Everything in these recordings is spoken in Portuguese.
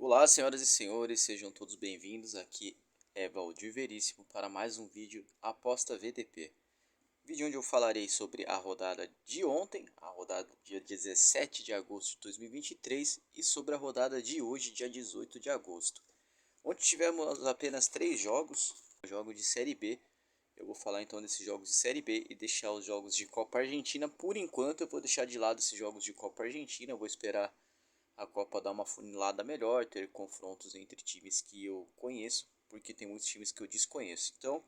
Olá, senhoras e senhores, sejam todos bem-vindos. Aqui é Valdir Veríssimo para mais um vídeo Aposta VTP. Vídeo onde eu falarei sobre a rodada de ontem, a rodada dia 17 de agosto de 2023 e sobre a rodada de hoje, dia 18 de agosto. Onde tivemos apenas 3 jogos de Série B. Eu vou falar então desses jogos de Série B e deixar os jogos de Copa Argentina. Por enquanto eu vou deixar de lado esses jogos de Copa Argentina, eu vou esperar a Copa dar uma funilada melhor, ter confrontos entre times que eu conheço, porque tem muitos times que eu desconheço. Então,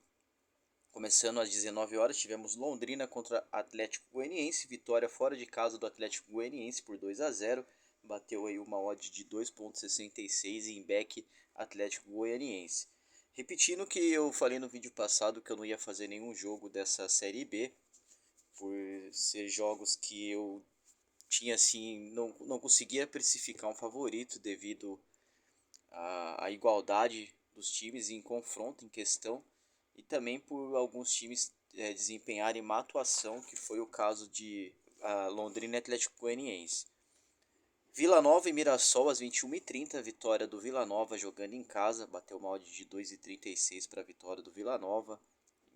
começando às 19 horas, tivemos Londrina contra Atlético Goianiense, vitória fora de casa do Atlético Goianiense por 2-0, bateu aí uma odd de 2,66 em back Atlético Goianiense. Repetindo o que eu falei no vídeo passado, que eu não ia fazer nenhum jogo dessa Série B, por ser jogos que eu tinha assim, não conseguia precificar um favorito devido à igualdade dos times em confronto em questão e também por alguns times desempenharem má atuação, que foi o caso de Londrina e Atlético Goianiense. Vila Nova e Mirassol às 21h30, vitória do Vila Nova jogando em casa, bateu uma odd de 2,36 para a vitória do Vila Nova.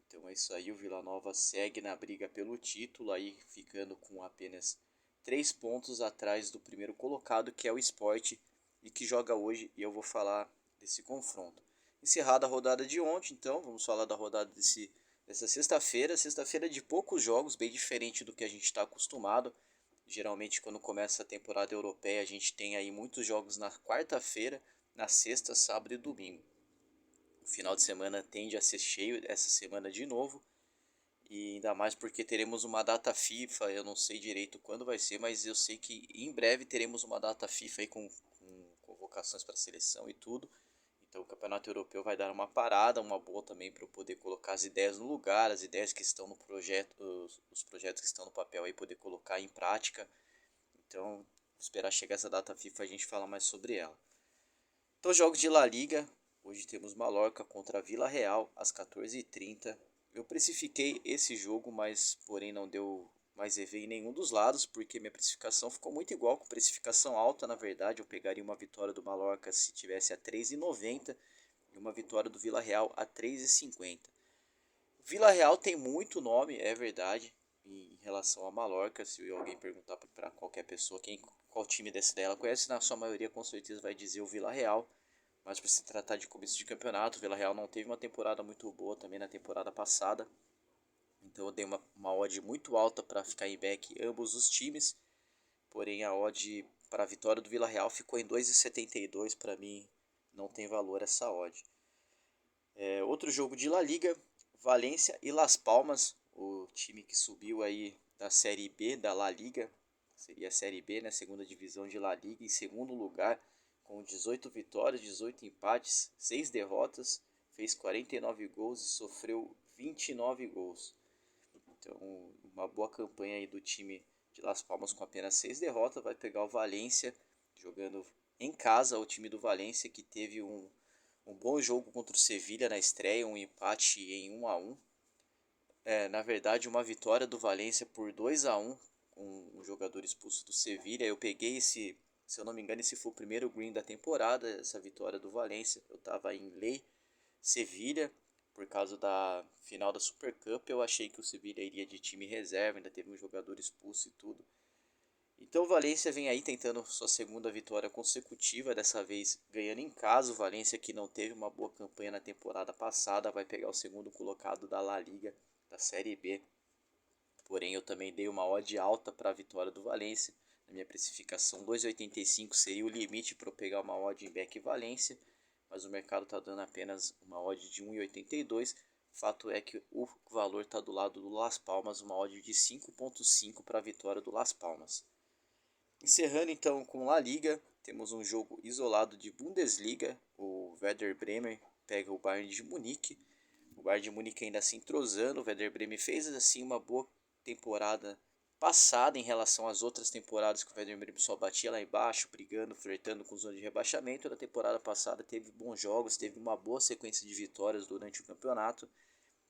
Então é isso aí, o Vila Nova segue na briga pelo título, aí ficando com apenas 3 pontos atrás do primeiro colocado, que é o Sport, e que joga hoje, e eu vou falar desse confronto. Encerrada a rodada de ontem, então, vamos falar da rodada dessa sexta-feira. Sexta-feira de poucos jogos, bem diferente do que a gente está acostumado. Geralmente, quando começa a temporada europeia, a gente tem aí muitos jogos na quarta-feira, na sexta, sábado e domingo. O final de semana tende a ser cheio, essa semana de novo. E ainda mais porque teremos uma data FIFA, eu não sei direito quando vai ser, mas eu sei que em breve teremos uma data FIFA aí com convocações para seleção e tudo. Então o Campeonato Europeu vai dar uma parada, uma boa também para eu poder colocar as ideias no lugar, as ideias que estão no projeto, os projetos que estão no papel aí poder colocar em prática. Então, esperar chegar essa data FIFA a gente fala mais sobre ela. Então, jogos de La Liga. Hoje temos Mallorca contra Vila Real às 14h30. Eu precifiquei esse jogo, mas porém não deu mais EV em nenhum dos lados, porque minha precificação ficou muito igual, com precificação alta. Na verdade, eu pegaria uma vitória do Mallorca se tivesse a 3,90 e uma vitória do Vila Real a 3,50. Vila Real tem muito nome, é verdade, em relação a Mallorca. Se alguém perguntar para qualquer pessoa qual time desse daí ela conhece, na sua maioria com certeza vai dizer o Vila Real. Mas por se tratar de começo de campeonato, o Vila Real não teve uma temporada muito boa também na temporada passada. Então eu dei uma odd muito alta para ficar em back ambos os times. Porém a odd para a vitória do Vila Real ficou em 2,72. Para mim não tem valor essa odd. Outro jogo de La Liga, Valência e Las Palmas, o time que subiu aí da Série B da La Liga, seria a Série B, né, segunda divisão de La Liga, em segundo lugar, com 18 vitórias, 18 empates, 6 derrotas, fez 49 gols e sofreu 29 gols. Então, uma boa campanha aí do time de Las Palmas com apenas 6 derrotas, vai pegar o Valência jogando em casa, o time do Valência que teve um bom jogo contra o Sevilha na estreia, um empate em 1-1. Na verdade, uma vitória do Valência por 2-1, com um jogador expulso do Sevilha. Eu peguei esse, se eu não me engano, esse foi o primeiro green da temporada, essa vitória do Valência. Eu estava em Lei Sevilha, por causa da final da Super Cup. Eu achei que o Sevilha iria de time reserva, ainda teve um jogador expulso e tudo. Então o Valência vem aí tentando sua segunda vitória consecutiva, dessa vez ganhando em casa. O Valência, que não teve uma boa campanha na temporada passada, vai pegar o segundo colocado da La Liga, da Série B. Porém eu também dei uma odd alta para a vitória do Valência. Na minha precificação 2,85 seria o limite para eu pegar uma odd em back Valência, mas o mercado está dando apenas uma odd de 1,82. Fato é que o valor está do lado do Las Palmas, uma odd de 5,5 para a vitória do Las Palmas. Encerrando então com La Liga, temos um jogo isolado de Bundesliga. O Werder Bremen pega o Bayern de Munique. O Bayern de Munique ainda se entrosando. O Werder Bremen fez assim uma boa temporada passada em relação às outras temporadas que o Werder Bremen só batia lá embaixo, brigando, flertando com zona de rebaixamento. Na temporada passada teve bons jogos, teve uma boa sequência de vitórias durante o campeonato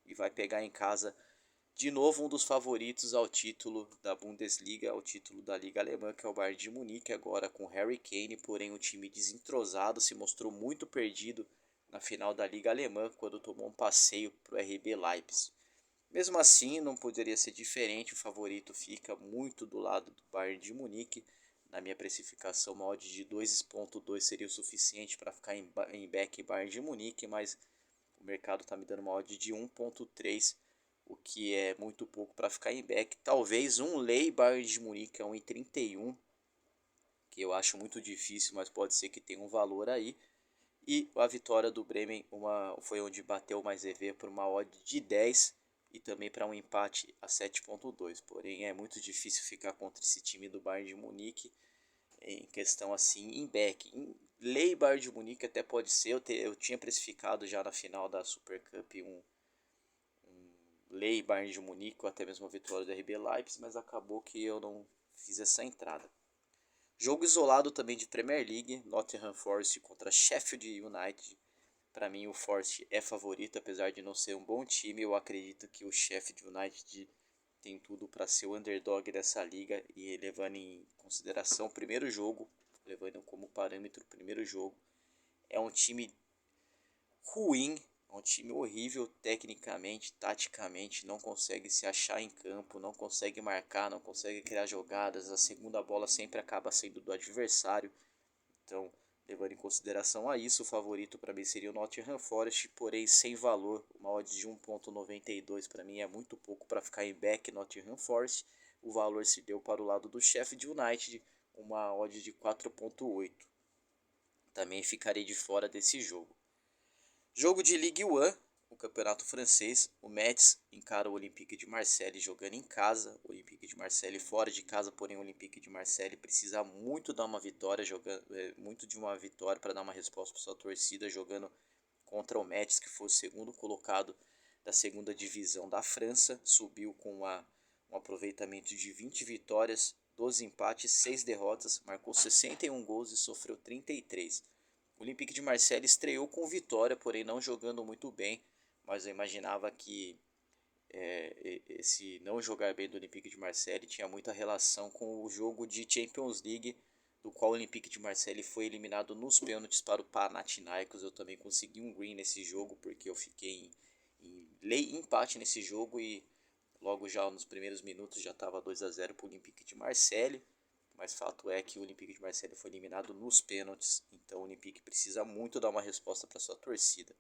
e vai pegar em casa de novo um dos favoritos ao título da Bundesliga, ao título da Liga Alemã, que é o Bayern de Munique, agora com Harry Kane, porém um time desentrosado, se mostrou muito perdido na final da Liga Alemã, quando tomou um passeio para o RB Leipzig. Mesmo assim, não poderia ser diferente, o favorito fica muito do lado do Bayern de Munique. Na minha precificação, uma odd de 2.2 seria o suficiente para ficar em back Bayern de Munique, mas o mercado está me dando uma odd de 1.3, o que é muito pouco para ficar em back. Talvez um lay Bayern de Munique a 1.31, que eu acho muito difícil, mas pode ser que tenha um valor aí. E a vitória do Bremen foi onde bateu mais EV por uma odd de 10 e também para um empate a 7.2. Porém é muito difícil ficar contra esse time do Bayern de Munique em questão assim em back. Em lei Bayern de Munique até pode ser, eu tinha precificado já na final da Super Cup um lei Bayern de Munique ou até mesmo a vitória do RB Leipzig, mas acabou que eu não fiz essa entrada. Jogo isolado também de Premier League, Nottingham Forest contra Sheffield United. Para mim o Forest é favorito, apesar de não ser um bom time. Eu acredito que o Sheffield United tem tudo para ser o underdog dessa liga, e levando em consideração o primeiro jogo, levando como parâmetro o primeiro jogo, é um time ruim, é um time horrível tecnicamente, taticamente, não consegue se achar em campo, não consegue marcar, não consegue criar jogadas, a segunda bola sempre acaba sendo do adversário. Então, levando em consideração a isso, o favorito para mim seria o Nottingham Forest, porém sem valor. Uma odd de 1.92 para mim é muito pouco para ficar em back Nottingham Forest. O valor se deu para o lado do Sheffield United, uma odd de 4.8. Também ficarei de fora desse jogo. Jogo de Ligue 1, o campeonato francês. O Metz encara o Olympique de Marseille jogando em casa. O Olympique de Marseille fora de casa, porém o Olympique de Marseille precisa muito dar uma vitória, muito de uma vitória para dar uma resposta para sua torcida, jogando contra o Metz, que foi o segundo colocado da segunda divisão da França. Subiu com um aproveitamento de 20 vitórias, 12 empates, 6 derrotas, marcou 61 gols e sofreu 33. O Olympique de Marseille estreou com vitória, porém não jogando muito bem, mas eu imaginava que esse não jogar bem do Olympique de Marseille tinha muita relação com o jogo de Champions League, do qual o Olympique de Marseille foi eliminado nos pênaltis para o Panathinaikos. Eu também consegui um green nesse jogo, porque eu fiquei em empate nesse jogo e logo já nos primeiros minutos já estava 2-0 para o Olympique de Marseille. Mas fato é que o Olympique de Marseille foi eliminado nos pênaltis, então o Olympique precisa muito dar uma resposta para sua torcida.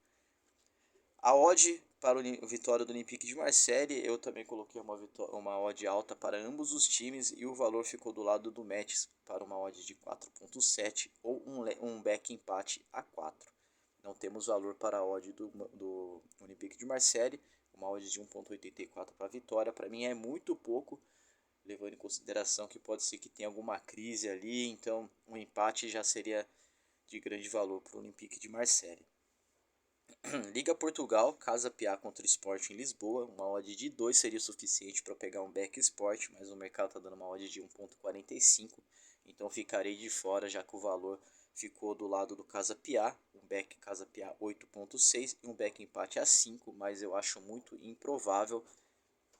A odd para a vitória do Olympique de Marseille, eu também coloquei uma odd alta para ambos os times, e o valor ficou do lado do Metz para uma odd de 4.7 ou um back empate a 4. Não temos valor para a odd do Olympique de Marseille, uma odd de 1.84 para a vitória. Para mim é muito pouco, levando em consideração que pode ser que tenha alguma crise ali, então um empate já seria de grande valor para o Olympique de Marseille. Liga Portugal, Casa Pia contra o Sport em Lisboa, uma odd de 2 seria o suficiente para pegar um back Sport, mas o mercado está dando uma odd de 1.45, então ficarei de fora, já que o valor ficou do lado do Casa Pia, um back Casa Pia 8.6 e um back empate a 5, mas eu acho muito improvável.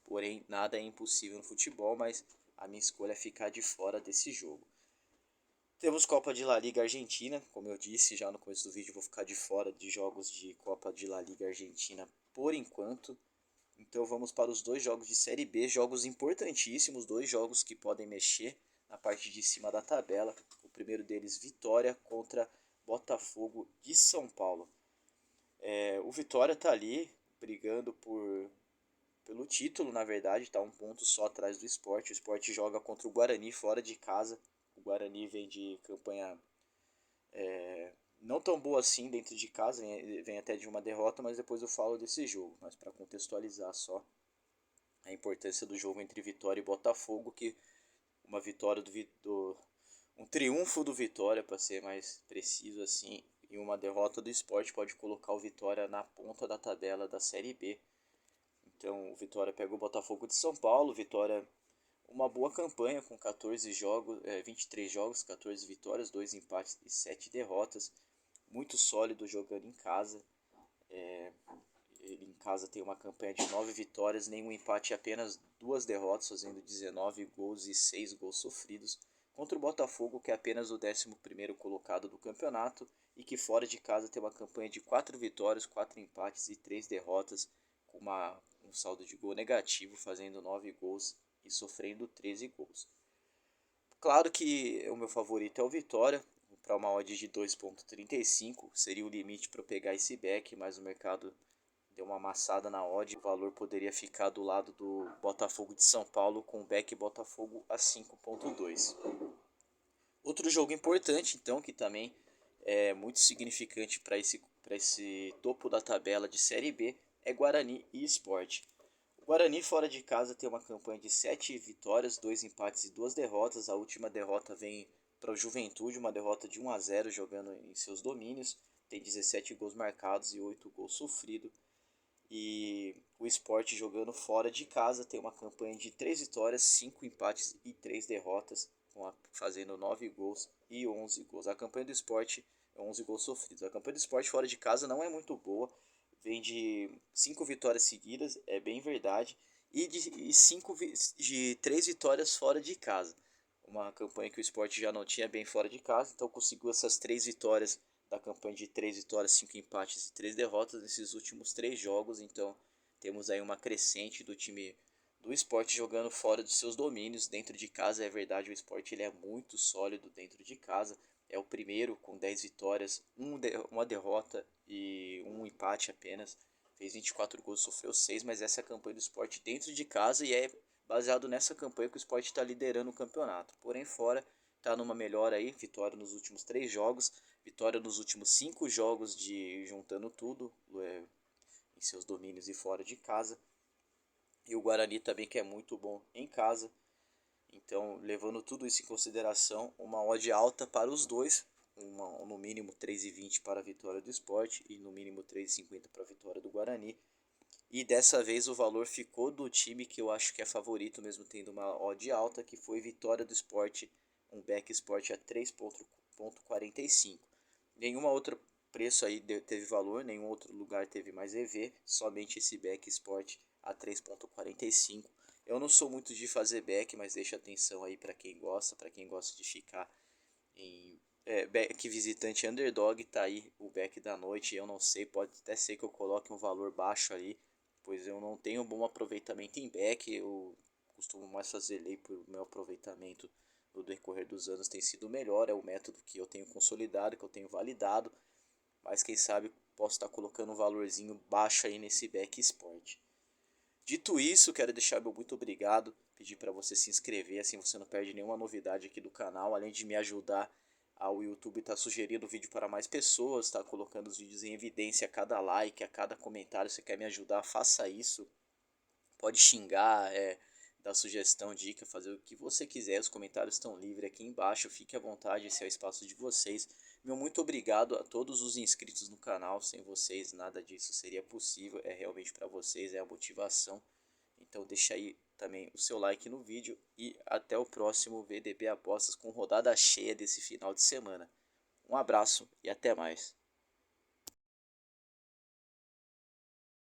Porém, nada é impossível no futebol, mas a minha escolha é ficar de fora desse jogo. Temos Copa de La Liga Argentina, como eu disse já no começo do vídeo, vou ficar de fora de jogos de Copa de La Liga Argentina por enquanto. Então vamos para os dois jogos de Série B, jogos importantíssimos, dois jogos que podem mexer na parte de cima da tabela. O primeiro deles, Vitória contra Botafogo de São Paulo. O Vitória está ali brigando pelo título, na verdade, está um ponto só atrás do Sport. O Sport joga contra o Guarani fora de casa. O Guarani vem de campanha não tão boa assim dentro de casa, vem até de uma derrota, mas depois eu falo desse jogo. Mas para contextualizar só a importância do jogo entre Vitória e Botafogo, que uma vitória um triunfo do Vitória, para ser mais preciso assim, e uma derrota do Sport pode colocar o Vitória na ponta da tabela da Série B. Então, o Vitória pega o Botafogo de São Paulo. Vitória, uma boa campanha com 14 jogos, 23 jogos, 14 vitórias, 2 empates e 7 derrotas. Muito sólido jogando em casa. ele em casa tem uma campanha de 9 vitórias, nenhum empate e apenas 2 derrotas, fazendo 19 gols e 6 gols sofridos, contra o Botafogo, que é apenas o 11º colocado do campeonato e que fora de casa tem uma campanha de 4 vitórias, 4 empates e 3 derrotas, com um saldo de gol negativo, fazendo 9 gols e sofrendo 13 gols. Claro que o meu favorito é o Vitória, para uma odd de 2,35 seria o limite para eu pegar esse back, mas o mercado deu uma amassada na odd, o valor poderia ficar do lado do Botafogo de São Paulo com o back Botafogo a 5,2. Outro jogo importante, então, que também é muito significante para esse topo da tabela de Série B, é Guarani e Sport. O Guarani fora de casa tem uma campanha de 7 vitórias, 2 empates e 2 derrotas. A última derrota vem para o Juventude, uma derrota de 1-0 jogando em seus domínios. Tem 17 gols marcados e 8 gols sofridos. E o Sport jogando fora de casa tem uma campanha de 3 vitórias, 5 empates e 3 derrotas, fazendo 9 gols e 11 gols. A campanha do Sport é 11 gols sofridos. A campanha do Sport fora de casa não é muito boa, vem de 5 vitórias seguidas, é bem verdade, e de 3 vitórias fora de casa. Uma campanha que o Sport já não tinha bem fora de casa, então conseguiu essas 3 vitórias da campanha de 3 vitórias, 5 empates e 3 derrotas nesses últimos 3 jogos. Então temos aí uma crescente do time do Sport jogando fora de seus domínios. Dentro de casa é verdade, o Sport ele é muito sólido dentro de casa. É o primeiro com 10 vitórias, uma derrota e um empate apenas. Fez 24 gols, sofreu 6, mas essa é a campanha do Sport dentro de casa e é baseado nessa campanha que o Sport está liderando o campeonato. Porém, fora está numa melhora aí, vitória nos últimos 3 jogos, vitória nos últimos 5 jogos de juntando tudo, em seus domínios e fora de casa. E o Guarani também que é muito bom em casa. Então, levando tudo isso em consideração, uma odd alta para os dois, no mínimo 3,20 para a vitória do Sport e no mínimo 3,50 para a vitória do Guarani. E dessa vez o valor ficou do time que eu acho que é favorito, mesmo tendo uma odd alta, que foi vitória do Sport, um back Sport a 3,45. Nenhuma outra preço aí teve valor, nenhum outro lugar teve mais EV, somente esse back Sport a 3,45. Eu não sou muito de fazer back, mas deixa atenção aí para quem gosta de ficar em back visitante underdog, tá aí o back da noite. Eu não sei, pode até ser que eu coloque um valor baixo ali, pois eu não tenho bom aproveitamento em back. Eu costumo mais fazer lei por meu aproveitamento no decorrer dos anos tem sido melhor, é o método que eu tenho consolidado, que eu tenho validado, mas quem sabe posso estar colocando um valorzinho baixo aí nesse back Sport. Dito isso, quero deixar meu muito obrigado, pedir para você se inscrever, assim você não perde nenhuma novidade aqui do canal, além de me ajudar ao YouTube tá sugerindo vídeo para mais pessoas, tá colocando os vídeos em evidência a cada like, a cada comentário. Você quer me ajudar, faça isso, pode xingar, dar sugestão, dica, fazer o que você quiser, os comentários estão livres aqui embaixo, fique à vontade, esse é o espaço de vocês. Meu muito obrigado a todos os inscritos no canal, sem vocês nada disso seria possível, é realmente para vocês, é a motivação. Então deixa aí também o seu like no vídeo e até o próximo VDB Apostas com rodada cheia desse final de semana. Um abraço e até mais.